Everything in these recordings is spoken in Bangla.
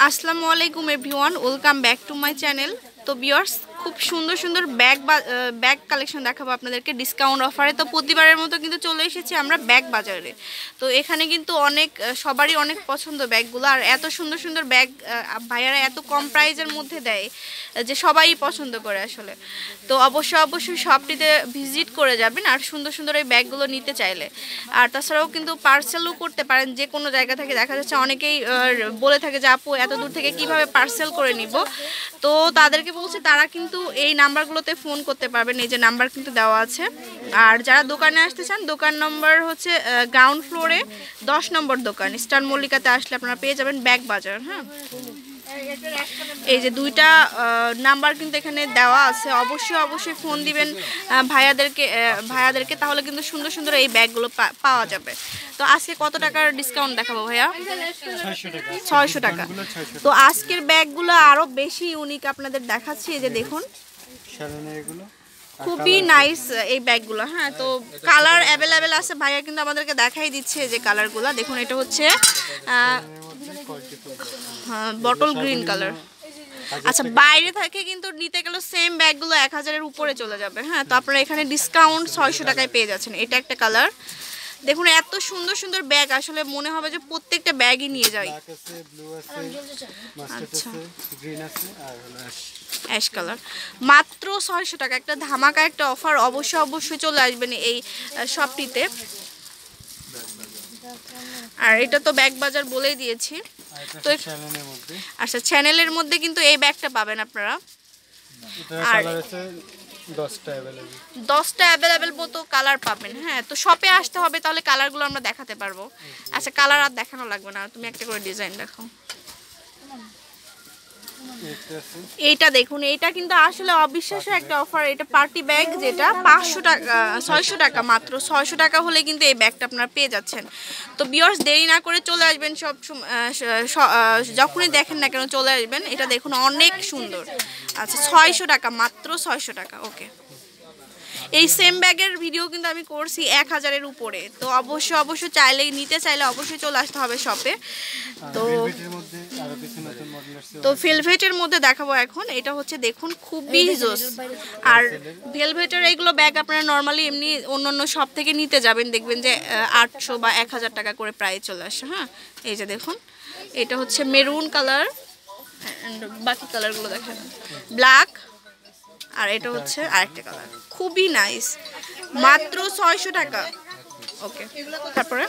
আসসালামু আলাইকুম everyone, welcome back to my channel. তো ভিউয়ার্স, খুব সুন্দর সুন্দর ব্যাগ কালেকশন দেখাবো আপনাদেরকে ডিসকাউন্ট অফারে। তো প্রতিবারের মতো কিন্তু চলে এসেছি আমরা ব্যাগ বাজারে। তো এখানে কিন্তু সবারই অনেক পছন্দ ব্যাগগুলো, আর এত সুন্দর সুন্দর ব্যাগ ভাইয়ারা এত কম প্রাইজের মধ্যে দেয় যে সবাই পছন্দ করে আসলে। তো অবশ্যই শপটিতে ভিজিট করে যাবেন আর সুন্দর সুন্দর এই ব্যাগগুলো নিতে চাইলে। আর তাছাড়াও কিন্তু পার্সেলও করতে পারেন যে কোনো জায়গা থেকে। দেখা যাচ্ছে অনেকেই বলে থাকে যে আপু এত দূর থেকে কিভাবে পার্সেল করে নিব। তো তাদেরকে বলছে তারা কিন্তু এই নাম্বারগুলোতে ফোন করতে পারবেন, এই যে নাম্বার কিন্তু দেওয়া আছে। আর যারা দোকানে আসতে চান, দোকান নম্বর হচ্ছে গ্রাউন্ড ফ্লোরে 10 নম্বর দোকান, স্টার মল্লিকাতে আসলে আপনারা পেয়ে যাবেন ব্যাগ বাজার। হ্যাঁ, এই যে দুইটা নাম্বার কিন্তু এখানে দেওয়া আছে। অবশ্যই ফোন দিবেন ভাইয়াদেরকে, তাহলে কিন্তু সুন্দর সুন্দর এই ব্যাগগুলো পাওয়া যাবে। তো আজকে কত টাকার ডিসকাউন্ট দেখাবো ভাইয়া? 600 টাকা। তো আজকের ব্যাগগুলো আরো বেশি ইউনিক আপনাদের দেখাচ্ছি। এই যে দেখুন, খুবই নাইস এই ব্যাগগুলো। হ্যাঁ, তো কালার অ্যাভেলেবেল আছে, ভাইয়া কিন্তু আমাদেরকে দেখাই দিচ্ছে যে কালারগুলো দেখুন। এটা হচ্ছে বটল গ্রিন কালার। আচ্ছা, বাইরে থেকে কিন্তু নিতে গেলে সেম ব্যাগগুলো 1000-এর উপরে চলে যাবে। হ্যাঁ, তো আপনারা এখানে ডিসকাউন্ট 600 টাকায় পেয়ে যাচ্ছেন। এটা একটা কালার দেখুন, এত সুন্দর সুন্দর ব্যাগ, আসলে মনে হবে যে প্রত্যেকটা ব্যাগই নিয়ে যাই। আচ্ছা, অ্যাশ কালার মাত্র 600 টাকা, একটা ধামাকা একটা অফার। অবশ্যই চলে আসবেন এই শপটিতে। আর এটা তো ব্যাগ বাজার বলেই দিয়েছি। তো আচ্ছা, চ্যানেলের মধ্যে কিন্তু এই ব্যাগটা পাবেন আপনারা। আর 10টা অ্যাভেলেবেল মতো কালার পাবেন। হ্যাঁ, তো শপে আসতে হবে, তাহলে কালারগুলো আমরা দেখাতে পারবো। আচ্ছা, কালার আর দেখানো লাগবে না, তুমি একটা করে ডিজাইন দেখাও। এইটা দেখুন, এইটা কিন্তু আসলে অবিশ্বাস্য একটা অফার। এটা পার্টি ব্যাগ, যেটা 500 টাকা 600 টাকা, মাত্র 600 টাকা হলে কিন্তু এই ব্যাগটা আপনারা পেয়ে যাচ্ছেন। তো ভিউয়ার্স, দেরি না করে চলে আসবেন, যখনই দেখেন না কেন চলে আসবেন। এটা দেখুন, অনেক সুন্দর। আচ্ছা, 600 টাকা, মাত্র 600 টাকা। ওকে, এই সেম ব্যাগের ভিডিও কিন্তু আমি করছি 1000-এর উপরে। তো অবশ্যই নিতে চাইলে অবশ্যই চলে আসতে হবে শপে। তো ভেলভেটের মধ্যে দেখাবো এখন। এটা হচ্ছে দেখুন, খুবই জোস। আর ভেলভেটের এইগুলো ব্যাগ আপনারা নর্মালি এমনি অন্য শপ থেকে নিতে যাবেন, দেখবেন যে 800 বা 1000 টাকা করে প্রাইস চলে আসে। হ্যাঁ, এই যে দেখুন, এটা হচ্ছে মেরুন কালার, বাকি কালারগুলো দেখেন ব্ল্যাক, আর এটা হচ্ছে আরেকটা কালার, খুবই নাইস, মাত্র 600 টাকা। ওকে, তারপরে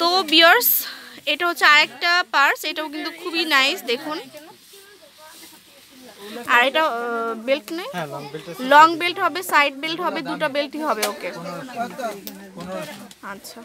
তো ভিউয়ার্স, এটা হচ্ছে আরেকটা পার্স, এটাও কিন্তু খুবই নাইস দেখুন। আর এটা বেল্ট নেই, লং বেল্ট হবে, সাইড বেল্ট হবে, দুটো বেল্টই হবে। ওকে, আচ্ছা,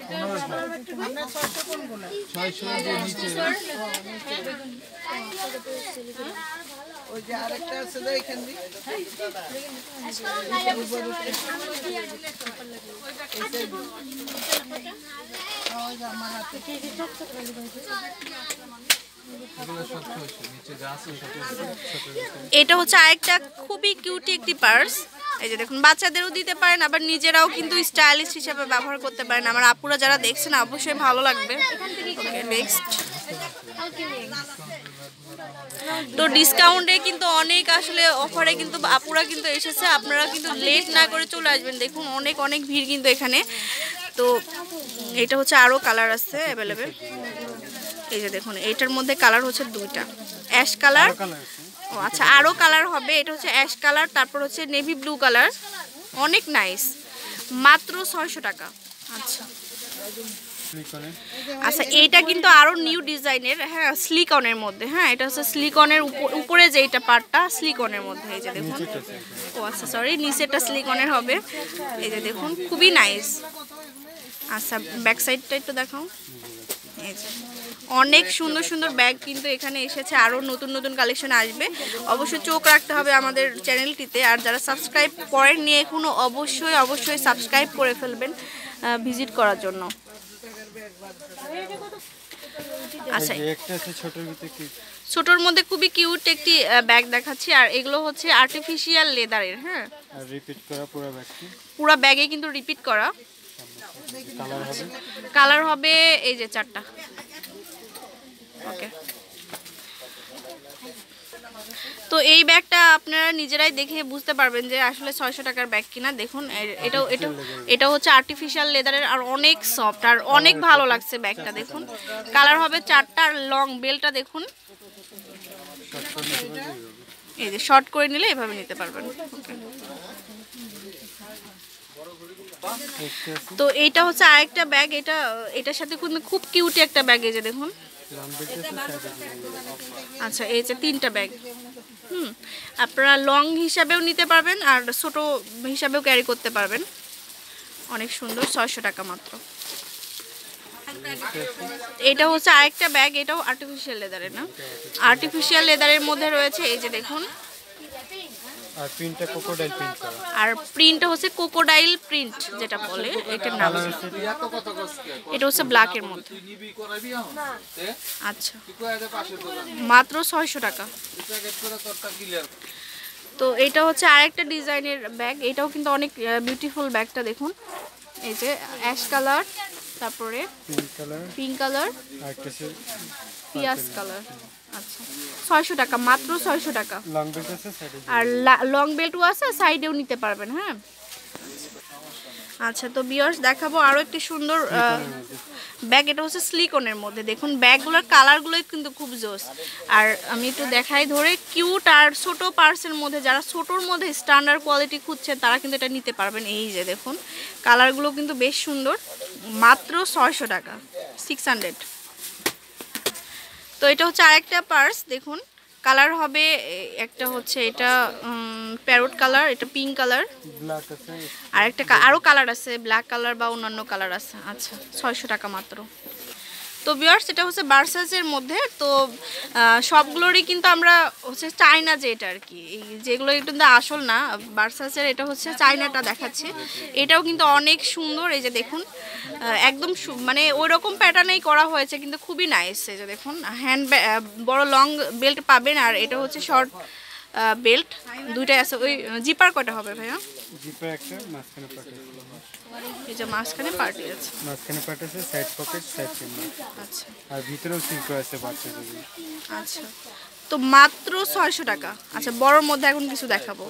এটা হচ্ছে আরেকটা খুবই কিউটি একটি পার্স। এই যে দেখুন, বাচ্চাদেরও দিতে পারেন, আবার নিজেরাও কিন্তু স্টাইলিশ হিসেবে ব্যবহার করতে পারেন। আমার আপুরা যারা দেখছেন অবশ্যই ভালো লাগবে। ওকে, নেক্সট। তো ডিসকাউন্টে কিন্তু অনেক, আসলে অফারে কিন্তু আপুরা কিন্তু এসেছে। আপনারা কিন্তু লেট না করে চলে আসবেন। দেখুন, অনেক ভিড় কিন্তু এখানে। তো এটা হচ্ছে আরও কালার আছে অ্যাভেলেবেল। এই যে দেখুন, এইটার মধ্যে কালার হচ্ছে দুইটা, অ্যাশ কালার। ও আচ্ছা, আরও কালার হবে। এটা হচ্ছে অ্যাশ কালার, তারপর হচ্ছে নেভি ব্লু কালার, অনেক নাইস, মাত্র 600 টাকা। আচ্ছা আচ্ছা, এইটা কিন্তু আরও নিউ ডিজাইনের। হ্যাঁ, স্লিকনের মধ্যে। হ্যাঁ, এটা হচ্ছে স্লিকনের উপরে যে এটা পার্টটা স্লিকনের মধ্যে। এই যে দেখুন, ও আচ্ছা সরি, নিচেরটা স্লিকনের হবে। এই যে দেখুন, খুবই নাইস। আচ্ছা, ব্যাক সাইডটা একটু দেখাও। এই যে অনেক সুন্দর সুন্দর ব্যাগ কিন্তু এখানে এসেছে, আরও নতুন কালেকশন আসবে। অবশ্যই চোখ রাখতে হবে আমাদের চ্যানেলটিতে। আর যারা সাবস্ক্রাইব করেননি এখনও, অবশ্যই সাবস্ক্রাইব করে ফেলবেন ভিজিট করার জন্য। আচ্ছা, ছোটোর মধ্যে খুবই কিউট একটি ব্যাগ দেখাচ্ছি। আর এগুলো হচ্ছে আর্টিফিশিয়াল লেদারের। হ্যাঁ, পুরো ব্যাগে কিন্তু রিপিট করা। কালার হবে এই যে 4টা। ওকে, তো এই ব্যাগটা আপনারা নিজেরাই দেখে বুঝতে পারবেন যে আসলে 600 টাকার ব্যাগ কিনা। দেখুন এটা হচ্ছে আর্টিফিশিয়াল লেদারের, আর অনেক সফট আর অনেক ভালো লাগছে ব্যাগটা। দেখুন কালার হবে 4টা, আর লং বেলটা দেখুন, এই যে শর্ট করে নিলে এভাবে নিতে পারবেন। তো এইটা হচ্ছে আরেকটা ব্যাগ, এটার সাথে খুব কিউটি একটা ব্যাগ, এই যে দেখুন। আচ্ছা, এই যে 3টা ব্যাগ, আপনারা লং হিসাবেও নিতে পারবেন আর ছোট হিসাবেও ক্যারি করতে পারবেন। অনেক সুন্দর, 600 টাকা মাত্র। এটা হচ্ছে আরেকটা ব্যাগ, এটাও আর্টিফিশিয়াল লেদারের, না আর্টিফিশিয়াল লেদারের মধ্যে রয়েছে, এই যে দেখুন, আর প্রিন্টটা ক্রোকোডাইল প্রিন্ট করা, আর প্রিন্টটা হচ্ছে ক্রোকোডাইল প্রিন্ট যেটা বলে, এটার নাম এটা হচ্ছে ব্ল্যাকের মধ্যে। আচ্ছা, মাত্র 600 টাকা। তো এটা হচ্ছে আরেকটা ডিজাইনের ব্যাগ, এটাও কিন্তু অনেক বিউটিফুল ব্যাগটা দেখুন, এই যে অ্যাশ কালার, তারপরে পিঙ্ক কালার, পিয়াজ কালার। আচ্ছা, 600 টাকা মাত্র, 600 টাকা। আর লং বেল্টও আছে, সাইডেও নিতে পারবেন। হ্যাঁ, আচ্ছা, তো ভিউয়ার্স দেখাবো আরও একটি সুন্দর ব্যাগ, এটা হচ্ছে সিলিকনের মধ্যে। দেখুন ব্যাগগুলোর কালারগুলোই কিন্তু খুব জোস। আর আমি একটু দেখাই ধরে, কিউট আর ছোটো পার্সের মধ্যে, যারা ছোটোর মধ্যে স্ট্যান্ডার্ড কোয়ালিটি খুঁজছেন তারা কিন্তু এটা নিতে পারবেন। এই যে দেখুন কালারগুলো কিন্তু বেশ সুন্দর, মাত্র 600 টাকা, 600। তো এটা হচ্ছে আরেকটা পার্স, দেখুন কালার হবে, একটা হচ্ছে এটা প্যারট কালার, এটা পিঙ্ক কালার, আর একটা আরও কালার আছে, ব্ল্যাক কালার বা অন্যান্য কালার আছে। আচ্ছা, 600 টাকা মাত্র। তো ভিউয়ার্স এটা হচ্ছে ভার্সাসের মধ্যে, তো সবগুলোরই কিন্তু আমরা হচ্ছে চায়না, যেটা আর কি যেগুলো কিন্তু আসল না ভার্সাসের, এটা হচ্ছে চায়নাটা দেখাচ্ছে। এটাও কিন্তু অনেক সুন্দর, এই যে দেখুন একদম মানে ওই রকম প্যাটার্নেই করা হয়েছে, কিন্তু খুবই নাইস। এই যে দেখুন হ্যান্ড বড় লং বেল্ট পাবেন, আর এটা হচ্ছে শর্ট বেল্ট, দুইটাই আছে। ওই জিপার কয়টা হবে ভাইয়া? জিপার একটা, মাঝখানে পার্টি আছে, এই যে মাঝখানে পার্টি আছে, মাঝখানে পার্টি আছে, সাইড পকেট, সাইড চেম্বার। আচ্ছা, আর ভিতরেও সিল্ক আছে বাচ্চাদের। আচ্ছা, তো মাত্র 600 টাকা। আচ্ছা, বড়র মধ্যে এখন কিছু দেখাবো।